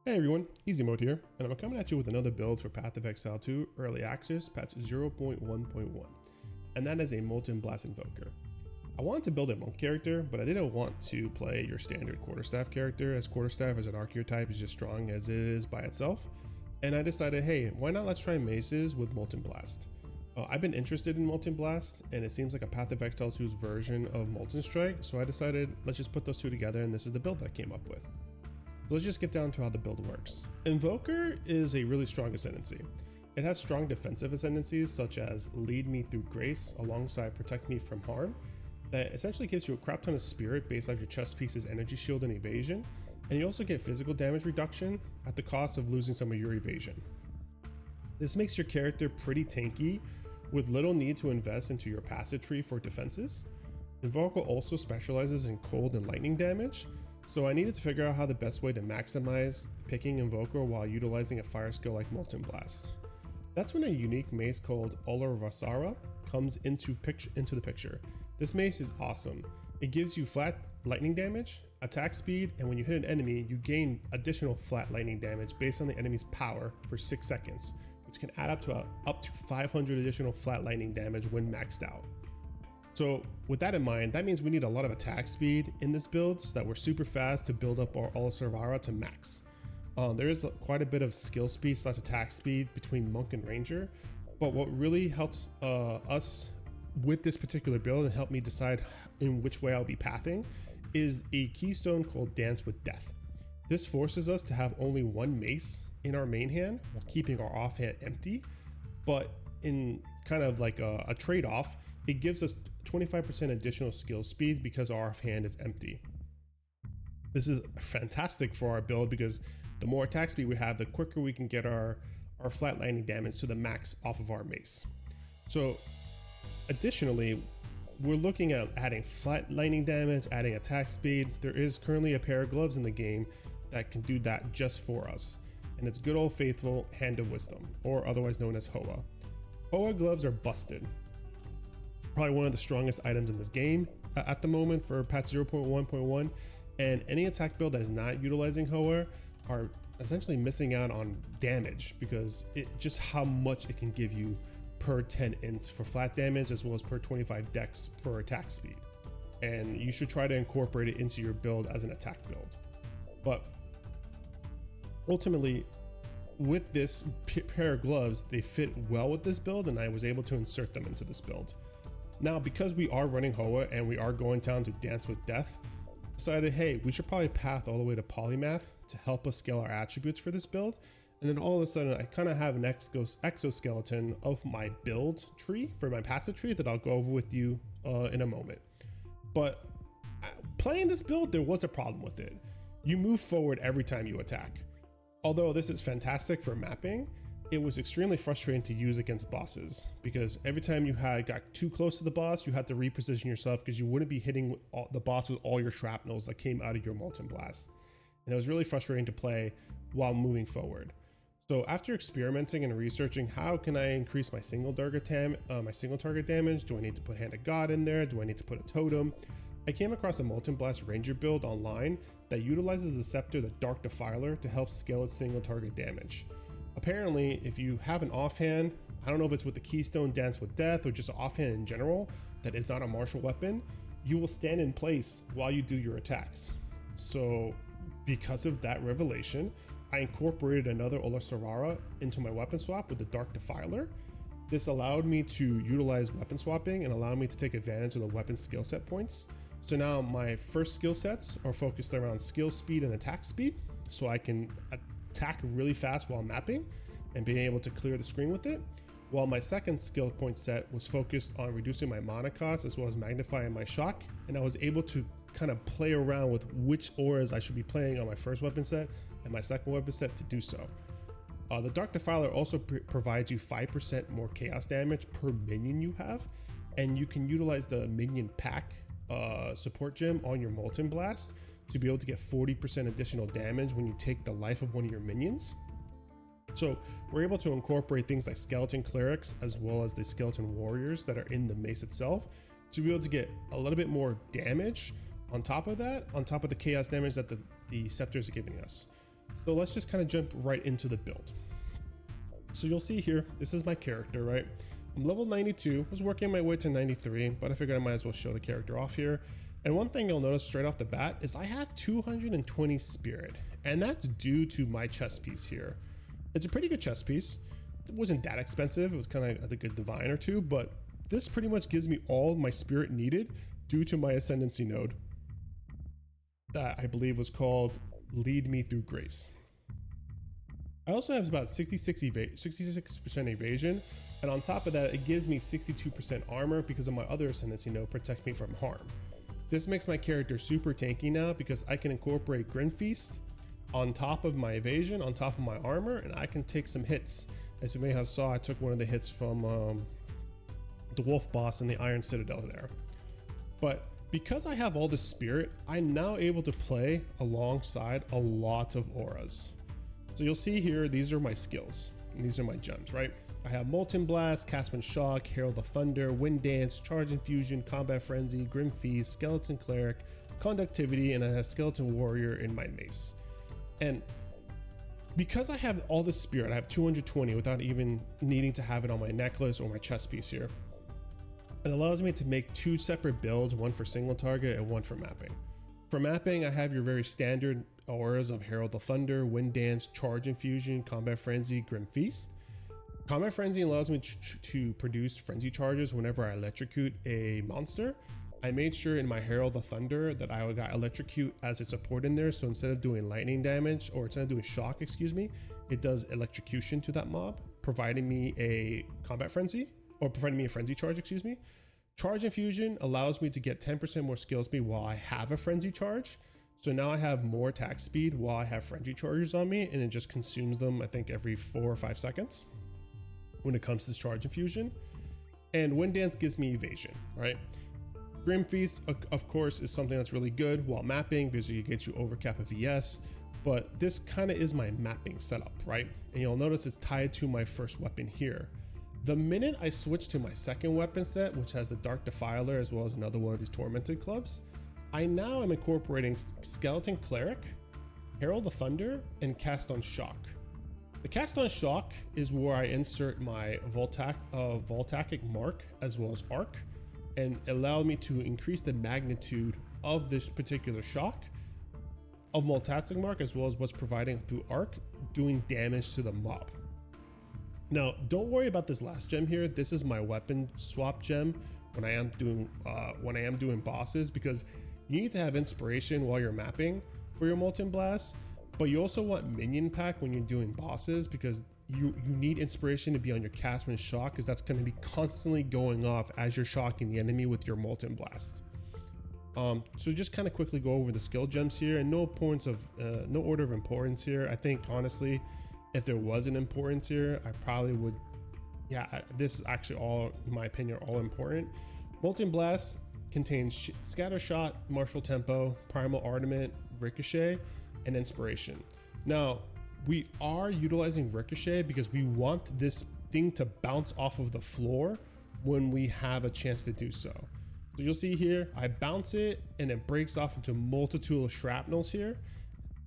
Hey everyone, ezymode here, and I'm coming at you with another build for Path of Exile 2 Early Access patch 0.1.1, and that is a Molten Blast Invoker. I wanted to build a monk character, but I didn't want to play your standard quarterstaff character, as quarterstaff as an archetype is just strong as it is by itself, and I decided, hey, why not let's try maces with Molten Blast. I've been interested in Molten Blast, and it seems like a Path of Exile 2's version of Molten Strike, so I decided let's just put those two together, and this is the build I came up with. So let's just get down to how the build works. Invoker is a really strong ascendancy. It has strong defensive ascendancies such as lead me through grace alongside protect me from harm, that essentially gives you a crap ton of spirit based off your chest piece's energy shield and evasion, and you also get physical damage reduction at the cost of losing some of your evasion. This makes your character pretty tanky with little need to invest into your passive tree for defenses. Invoker also specializes in cold and lightning damage, so I needed to figure out how the best way to maximize picking Invoker while utilizing a fire skill like Molten Blast. That's when a unique mace called Olrovasara comes into the picture. This mace is awesome. It gives you flat lightning damage, attack speed, and when you hit an enemy, you gain additional flat lightning damage based on the enemy's power for 6 seconds, which can add up to 500 additional flat lightning damage when maxed out. So with that in mind, that means we need a lot of attack speed in this build so that we're super fast to build up our Olrovasara to max. There is quite a bit of skill speed / attack speed between Monk and Ranger, but what really helped us with this particular build and helped me decide in which way I'll be pathing is a keystone called Dance with Death. This forces us to have only one mace in our main hand while keeping our offhand empty, but in kind of like a trade-off, it gives us 25% additional skill speed because our offhand is empty. This is fantastic for our build because the more attack speed we have, the quicker we can get our flat lightning damage to the max off of our mace. So additionally, we're looking at adding flat lightning damage, adding attack speed. There is currently a pair of gloves in the game that can do that just for us, and it's good old faithful Hand of Wisdom, or otherwise known as HOWA. HOWA gloves are busted. Probably one of the strongest items in this game at the moment for patch 0.1.1, and any attack build that is not utilizing HOWA are essentially missing out on damage because just how much it can give you per 10 int for flat damage as well as per 25 dex for attack speed, and you should try to incorporate it into your build as an attack build. But ultimately, with this pair of gloves, they fit well with this build, and I was able to insert them into this build. Now, because we are running HOWA and we are going down to Dance with Death, decided, hey, we should probably path all the way to Polymath to help us scale our attributes for this build. And then all of a sudden, I kind of have an exoskeleton of my build tree for my passive tree that I'll go over with you in a moment. But playing this build, there was a problem with it. You move forward every time you attack. Although this is fantastic for mapping, it was extremely frustrating to use against bosses because every time you got too close to the boss, you had to reposition yourself because you wouldn't be hitting the boss with all your shrapnels that came out of your Molten Blast. And it was really frustrating to play while moving forward. So after experimenting and researching how can I increase my single target damage, do I need to put Hand of God in there? Do I need to put a totem? I came across a Molten Blast Ranger build online that utilizes the scepter, the Dark Defiler, to help scale its single target damage. Apparently, if you have an offhand, I don't know if it's with the keystone Dance with Death or just an offhand in general, that is not a martial weapon, you will stand in place while you do your attacks. So because of that revelation, I incorporated another Olrovasara into my weapon swap with the Dark Defiler. This allowed me to utilize weapon swapping and allow me to take advantage of the weapon skill set points. So now my first skill sets are focused around skill speed and attack speed, so I can attack really fast while mapping and being able to clear the screen with it, while my second skill point set was focused on reducing my mana cost as well as magnifying my shock, and I was able to kind of play around with which auras I should be playing on my first weapon set and my second weapon set to do so. The Dark Defiler also provides you 5% more chaos damage per minion you have, and you can utilize the minion pack support gem on your Molten Blast to be able to get 40% additional damage when you take the life of one of your minions. So we're able to incorporate things like skeleton clerics as well as the skeleton warriors that are in the mace itself to be able to get a little bit more damage on top of that, on top of the chaos damage that the scepters are giving us. So let's just kind of jump right into the build. So you'll see here, this is my character, right? I'm level 92, was working my way to 93, but I figured I might as well show the character off here. And one thing you'll notice straight off the bat is I have 220 spirit, and that's due to my chest piece here. It's a pretty good chest piece. It wasn't that expensive. It was kind of a good divine or two, but this pretty much gives me all my spirit needed due to my Ascendency node that I believe was called Lead Me Through Grace. I also have about 66% evasion, and on top of that, it gives me 62% armor because of my other Ascendency node protect me from harm. This makes my character super tanky now because I can incorporate Grim Feast on top of my evasion, on top of my armor, and I can take some hits. As you may have saw, I took one of the hits from the wolf boss in the Iron Citadel there. But because I have all the spirit, I'm now able to play alongside a lot of auras. So you'll see here, these are my skills, and these are my gems, right? I have Molten Blast, Cast When Shock, Herald the Thunder, Wind Dance, Charge Infusion, Combat Frenzy, Grim Feast, Skeleton Cleric, Conductivity, and I have Skeleton Warrior in my mace. And because I have all this spirit, I have 220 without even needing to have it on my necklace or my chest piece here. It allows me to make two separate builds, one for single target and one for mapping. For mapping, I have your very standard auras of Herald the Thunder, Wind Dance, Charge Infusion, Combat Frenzy, Grim Feast. Combat Frenzy allows me to produce frenzy charges whenever I electrocute a monster. I made sure in my Herald the Thunder that I got electrocute as a support in there, so instead of doing lightning damage, or instead of doing shock, excuse me, it does electrocution to that mob, providing me a combat frenzy, or providing me a frenzy charge, excuse me. Charge Infusion allows me to get 10% more skill speed while I have a frenzy charge. So now I have more attack speed while I have frenzy charges on me, and it just consumes them, I think, every 4 or 5 seconds when it comes to Charge Infusion. And Wind Dance gives me evasion, right? Grim Feast, of course, is something that's really good while mapping because it gets you overcap of VS, but this kind of is my mapping setup, right? And you'll notice it's tied to my first weapon here. The minute I switch to my second weapon set, which has the Dark Defiler as well as another one of these Tormented Clubs, I now am incorporating Skeleton Cleric, Herald the Thunder, and Cast on Shock. The Cast on Shock is where I insert my Voltaic Mark as well as Arc, and allow me to increase the magnitude of this particular shock of Voltaic Mark as well as what's providing through Arc, doing damage to the mob. Now, don't worry about this last gem here. This is my weapon swap gem when I am doing bosses, because you need to have inspiration while you're mapping for your Molten Blast, but you also want minion pack when you're doing bosses, because you need inspiration to be on your Cast When Shock, because that's going to be constantly going off as you're shocking the enemy with your Molten Blast. So just kind of quickly go over the skill gems here, and no order of importance here. I think honestly, if there was an importance here, I probably would, this is actually all, in my opinion, all important. Molten Blast contains Scatter Shot, Martial Tempo, Primal Armament, Ricochet, and Inspiration. Now, we are utilizing Ricochet because we want this thing to bounce off of the floor when we have a chance to do so. So you'll see here, I bounce it and it breaks off into a multitude of shrapnels here.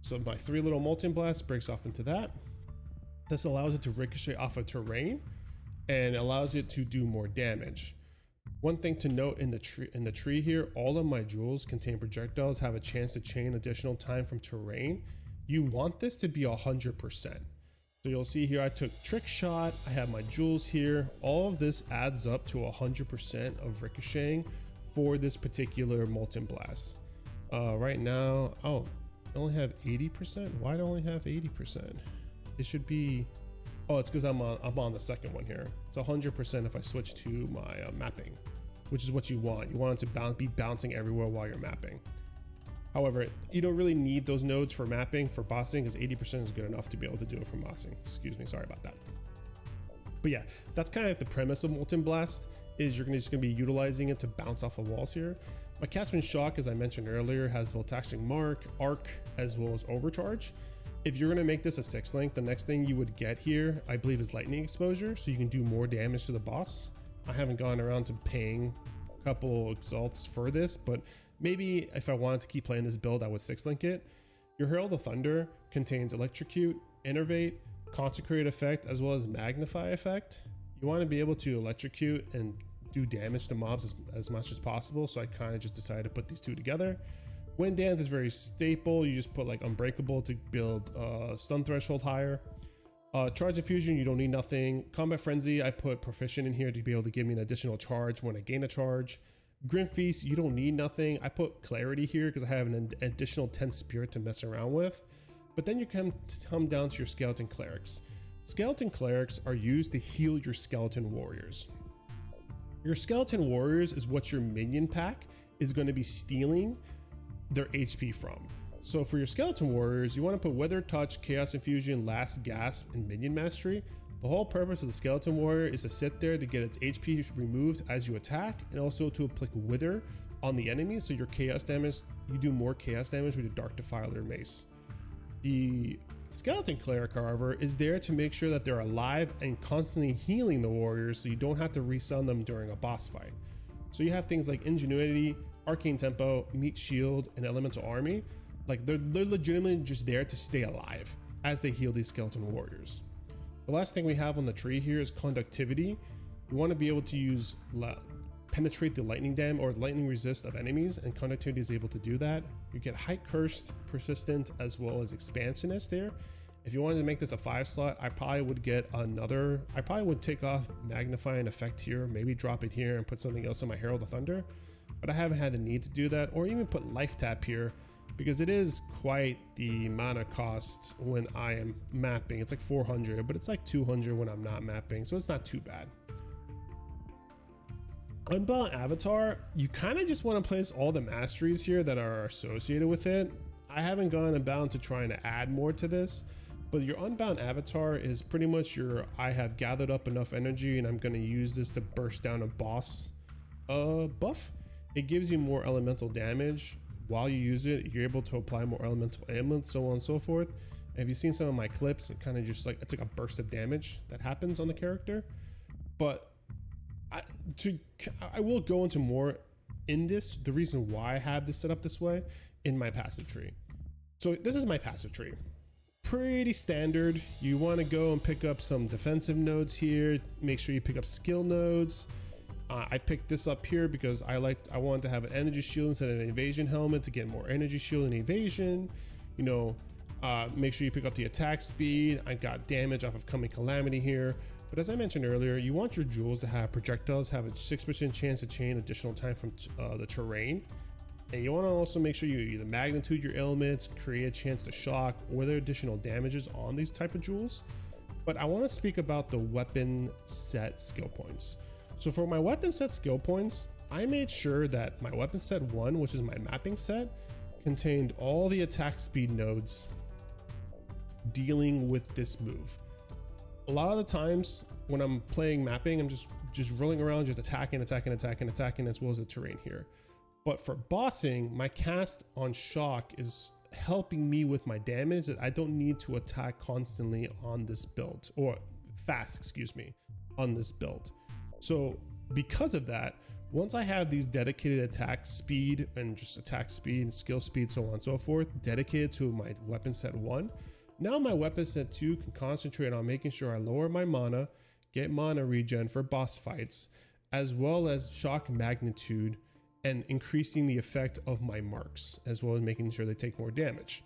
So my 3 little Molten Blasts breaks off into that. This allows it to ricochet off of terrain and allows it to do more damage. One thing to note in the tree here, all of my jewels contain projectiles have a chance to chain additional time from terrain. You want this to be 100%. So you'll see here, I took Trick Shot, I have my jewels here. All of this adds up to 100% of ricocheting for this particular Molten Blast. Right now, I only have 80%. Why do I only have 80%? It should be, it's because I'm on the second one here. It's 100% if I switch to my mapping, which is what you want. You want it to be bouncing everywhere while you're mapping. However, you don't really need those nodes for mapping for bossing, because 80% is good enough to be able to do it for bossing. Excuse me, sorry about that. But yeah, that's kind of the premise of Molten Blast, is you're just gonna be utilizing it to bounce off of walls here. My Cast When Shock, as I mentioned earlier, has Voltaic Mark, Arc, as well as Overcharge. If you're gonna make this a 6 link, the next thing you would get here, I believe, is Lightning Exposure, so you can do more damage to the boss. I haven't gone around to paying a couple exalts for this, but maybe if I wanted to keep playing this build, I would 6 link it. Your Herald of Thunder contains Electrocute, Innervate, Consecrate effect, as well as Magnify effect. You want to be able to electrocute and do damage to mobs as much as possible, so I kind of just decided to put these two together. Wind Dance is very staple. You just put like Unbreakable to build stun threshold higher. Charge Infusion, you don't need nothing. Combat Frenzy, I put Proficient in here to be able to give me an additional charge when I gain a charge. Grim Feast, you don't need nothing. I put Clarity here because I have an additional 10 Spirit to mess around with. But then you come down to your Skeleton Clerics. Skeleton Clerics are used to heal your Skeleton Warriors. Your Skeleton Warriors is what your minion pack is going to be stealing their HP from. So for your Skeleton Warriors, you want to put Weather Touch, Chaos Infusion, Last Gasp, and Minion Mastery. The whole purpose of the Skeleton Warrior is to sit there to get its HP removed as you attack, and also to apply Wither on the enemies, so your chaos damage, you do more chaos damage with your Dark Defiler mace. The Skeleton Cleric, however, is there to make sure that they're alive and constantly healing the warriors, so you don't have to resummon them during a boss fight. So you have things like Ingenuity, Arcane Tempo, Meat Shield, and Elemental Army. Like they're legitimately just there to stay alive as they heal these Skeleton Warriors. The last thing we have on the tree here is Conductivity. You want to be able to use penetrate the lightning dam or lightning resist of enemies, and Conductivity is able to do that. You get Height Cursed, Persistent, as well as Expansionist there. If you wanted to make this a 5 slot, I probably would take off Magnifying Effect here, maybe drop it here and put something else on my Herald of Thunder, but I haven't had the need to do that, or even put Life Tap here, because it is quite the mana cost when I am mapping. It's like 400, but it's like 200 when I'm not mapping, so it's not too bad. Unbound Avatar, you kind of just want to place all the masteries here that are associated with it. I haven't gone Unbound to trying to add more to this, but your Unbound Avatar is pretty much your, I have gathered up enough energy and I'm going to use this to burst down a boss buff. It gives you more elemental damage. While you use it, you're able to apply more elemental ailments, so on and so forth. And if you've seen some of my clips, it kind of just like, it's like a burst of damage that happens on the character. But I will go into more in this, the reason why I have this set up this way in my passive tree. So this is my passive tree. Pretty standard. You want to go and pick up some defensive nodes here. Make sure you pick up skill nodes. I picked this up here because I wanted to have an energy shield instead of an evasion helmet to get more energy shield and evasion. You know, make sure you pick up the attack speed. I got damage off of Coming Calamity here. But as I mentioned earlier, you want your jewels to have projectiles have a 6% chance to chain additional time from the terrain. And you want to also make sure you either magnitude your ailments, create a chance to shock, or there are additional damages on these type of jewels. But I want to speak about the weapon set skill points. So for my weapon set skill points, I made sure that my weapon set 1, which is my mapping set, contained all the attack speed nodes dealing with this move. A lot of the times when I'm playing mapping, I'm just rolling around, just attacking, as well as the terrain here. But for bossing, my cast on shock is helping me with my damage that I don't need to attack constantly on this build, or fast, excuse me, on this build. So because of that, once I have these dedicated attack speed and just attack speed and skill speed, so on and so forth, dedicated to my weapon set 1, now my weapon set 2 can concentrate on making sure I lower my mana, get mana regen for boss fights, as well as shock magnitude and increasing the effect of my marks, as well as making sure they take more damage.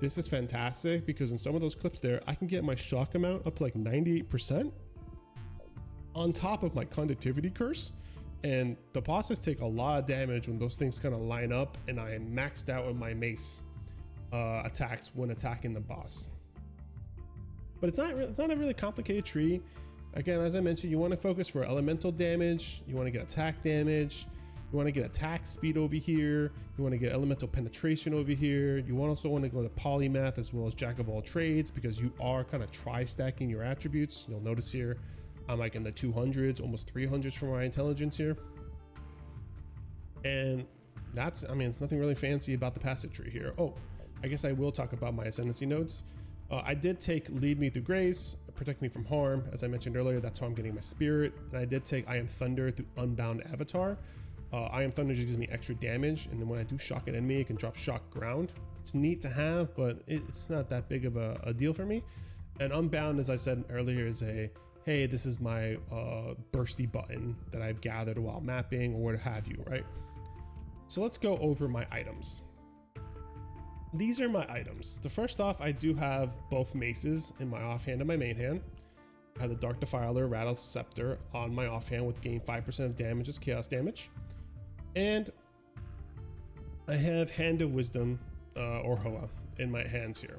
This is fantastic because in some of those clips there, I can get my shock amount up to like 98% on top of my conductivity curse. And the bosses take a lot of damage when those things kind of line up, and I am maxed out with my mace attacks when attacking the boss. But it's not a really complicated tree. Again, as I mentioned, you want to focus for elemental damage, you want to get attack damage, you want to get attack speed over here, you want to get elemental penetration over here, you also want to go to polymath as well as jack of all trades, because you are kind of tri-stacking your attributes. You'll notice here I'm like in the 200s, almost 300s for my intelligence here. And that's, I mean, it's nothing really fancy about the passive tree here. Oh, I guess I will talk about my Ascendency Nodes. I did take Lead Me Through Grace, Protect Me From Harm. As I mentioned earlier, that's how I'm getting my spirit. And I did take I Am Thunder through Unbound Avatar. Iron Thunder just gives me extra damage, and then when I do shock an enemy, it can drop shock ground. It's neat to have, but it's not that big of a deal for me. And Unbound, as I said earlier, is a, hey, this is my bursty button that I've gathered while mapping or what have you, right? So let's go over my items. These are my items. The first off, I do have both maces in my offhand and my main hand. I have the Dark Defiler Rattle Scepter on my offhand with gain 5% of damage as chaos damage. And I have Hand of Wisdom or HOWA in my hands here.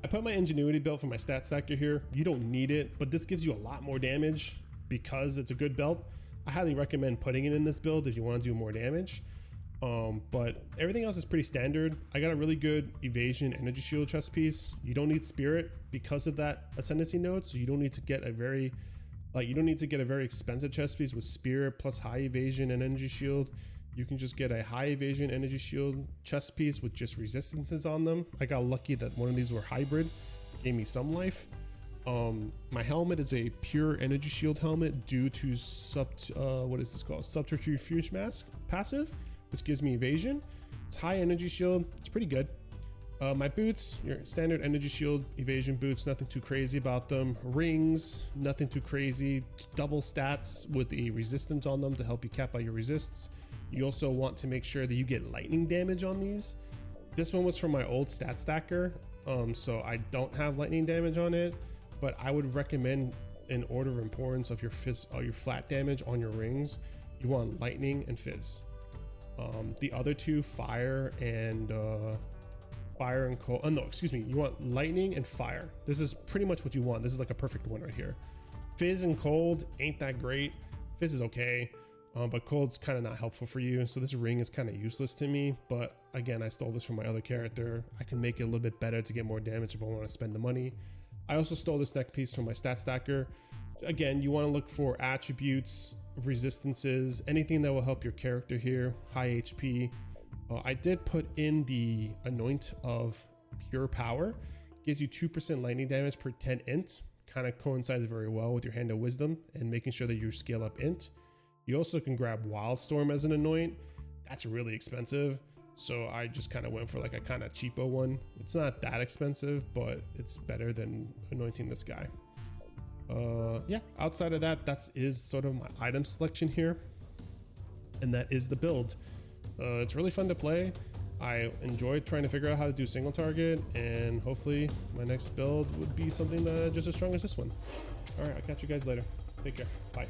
I put my Ingenuity belt for my stat stacker here. You don't need it, but this gives you a lot more damage because it's a good belt. I highly recommend putting it in this build if you want to do more damage. But everything else is pretty standard. I got a really good evasion energy shield chest piece. You don't need spirit because of that Ascendency node, so you don't need to get a very expensive chest piece with spirit plus high evasion and energy shield. You can just get a high evasion energy shield chest piece with just resistances on them. I got lucky that one of these were hybrid, gave me some life. My helmet is a pure energy shield helmet due to Subterfuge Mask passive, which gives me evasion. It's high energy shield. It's pretty good. My boots, your standard energy shield evasion boots, nothing too crazy about them. Rings, nothing too crazy. Double stats with the resistance on them to help you cap out your resists. You also want to make sure that you get lightning damage on these. This one was from my old stat stacker, so I don't have lightning damage on it, but I would recommend, in order of importance of your your flat damage on your rings, you want lightning and fizz. The other two, fire and cold. Oh no, excuse me. You want lightning and fire. This is pretty much what you want. This is like a perfect one right here. Fizz and cold ain't that great. Fizz is okay, but cold's kind of not helpful for you. So this ring is kind of useless to me. But again, I stole this from my other character. I can make it a little bit better to get more damage if I want to spend the money. I also stole this neck piece from my stat stacker. Again, you want to look for attributes, resistances, anything that will help your character here. High HP. I did put in the Annoint of Pure Power. Gives you 2% lightning damage per 10 int. Kind of coincides very well with your Hand of Wisdom and making sure that you scale up int. You also can grab Wildstorm as an Annoint. That's really expensive. So I just kind of went for like a kind of cheapo one. It's not that expensive, but it's better than anointing this guy. Yeah, outside of that, that is sort of my item selection here. And that is the build. It's really fun to play. I enjoyed trying to figure out how to do single target, and hopefully my next build would be something just as strong as this one. All right, I'll catch you guys later. Take care. Bye.